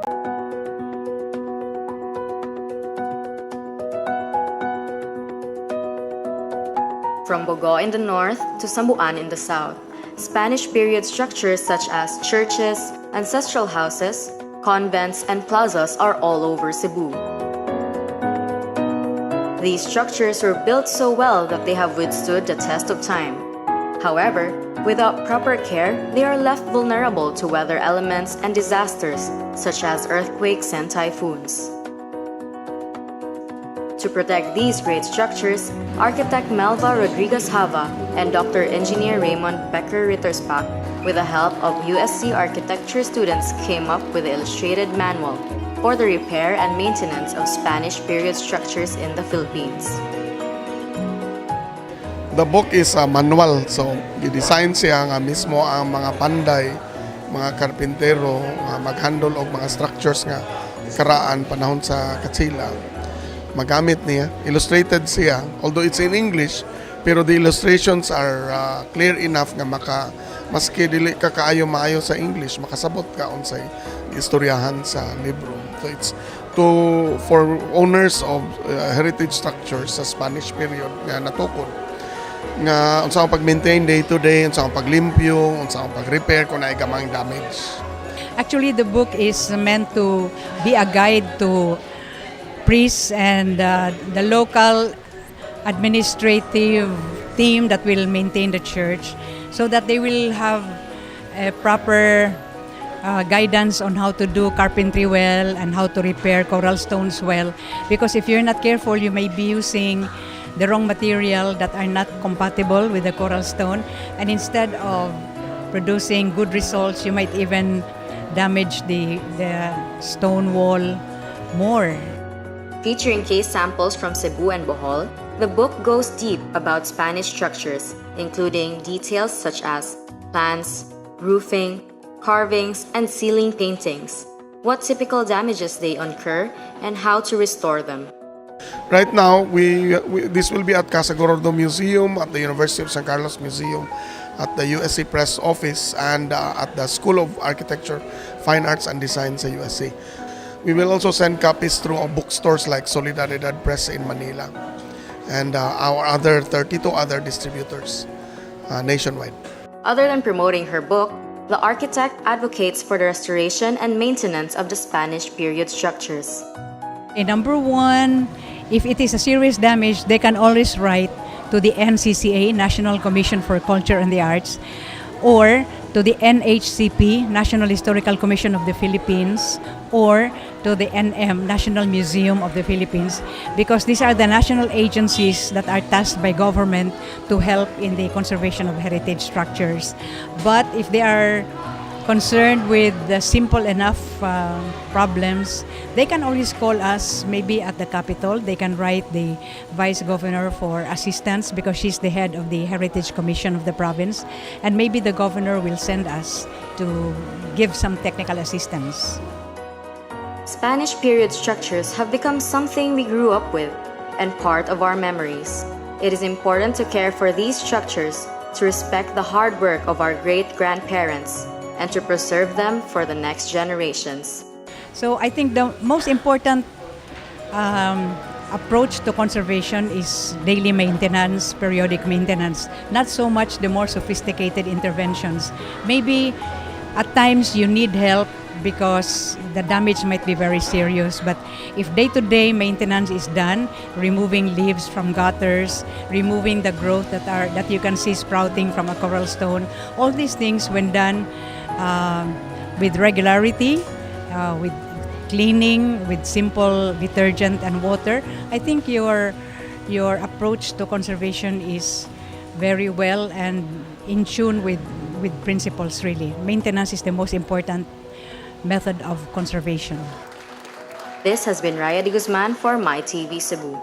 From Bogo in the north to Sambuan in the south, Spanish period structures such as churches, ancestral houses, convents, and plazas are all over Cebu. These structures were built so well that they have withstood the test of time. However, without proper care, they are left vulnerable to weather elements and disasters such as earthquakes and typhoons. To protect these great structures, architect Melva Rodriguez Hava and Dr. Engineer Raymond Becker Rittersbach, with the help of USC architecture students, came up with the illustrated manual for the repair and maintenance of Spanish period structures in the Philippines. The book is a manual, so i-design siya nga mismo ang mga panday, mga karpintero, mag-handle og mga structures nga karaan panahon sa Katsila. Magamit niya, illustrated siya, although it's in English, pero the illustrations are clear enough nga maski dili ka kaayo maayo sa English, makasabot ka unsay istoryahan sa libro. So it's for owners of heritage structures sa Spanish period nga natukod nga unsa ang pag-maintain day to day, unsa ang paglimpyo, unsa ang pag-repair kung naay gamang damage. Actually, the book is meant to be a guide to priests and the local administrative team that will maintain the church, so that they will have a proper guidance on how to do carpentry well and how to repair coral stones well. Because if you're not careful, you may be using the wrong material that are not compatible with the coral stone, and instead of producing good results, you might even damage the stone wall more. Featuring case samples from Cebu and Bohol, the book goes deep about Spanish structures, including details such as plans, roofing, carvings, and ceiling paintings, what typical damages they incur, and how to restore them. Right now, this will be at Casa Gordo Museum, at the University of San Carlos Museum, at the USC Press Office, and at the School of Architecture, Fine Arts, and Design sa USC. We will also send copies through bookstores like Solidaridad Press in Manila and our other 32 other distributors nationwide. Other than promoting her book, the architect advocates for the restoration and maintenance of the Spanish period structures. Number one, if it is a serious damage, they can always write to the NCCA, National Commission for Culture and the Arts, or to the NHCP, National Historical Commission of the Philippines, or to the NM, National Museum of the Philippines, because these are the national agencies that are tasked by government to help in the conservation of heritage structures. But if they are concerned with the simple enough problems, they can always call us maybe at the Capitol. They can write the Vice Governor for assistance because she's the head of the Heritage Commission of the province, and maybe the Governor will send us to give some technical assistance. Spanish period structures have become something we grew up with and part of our memories. It is important to care for these structures, to respect the hard work of our great-grandparents, and to preserve them for the next generations. So I think the most important approach to conservation is daily maintenance, periodic maintenance, not so much the more sophisticated interventions. Maybe at times you need help because the damage might be very serious, but if day-to-day maintenance is done, removing leaves from gutters, removing the growth that you can see sprouting from a coral stone, all these things when done with regularity, with cleaning, with simple detergent and water, I think your approach to conservation is very well and in tune with principles really. Maintenance is the most important method of conservation. This has been Raya de Guzman for MyTV Cebu.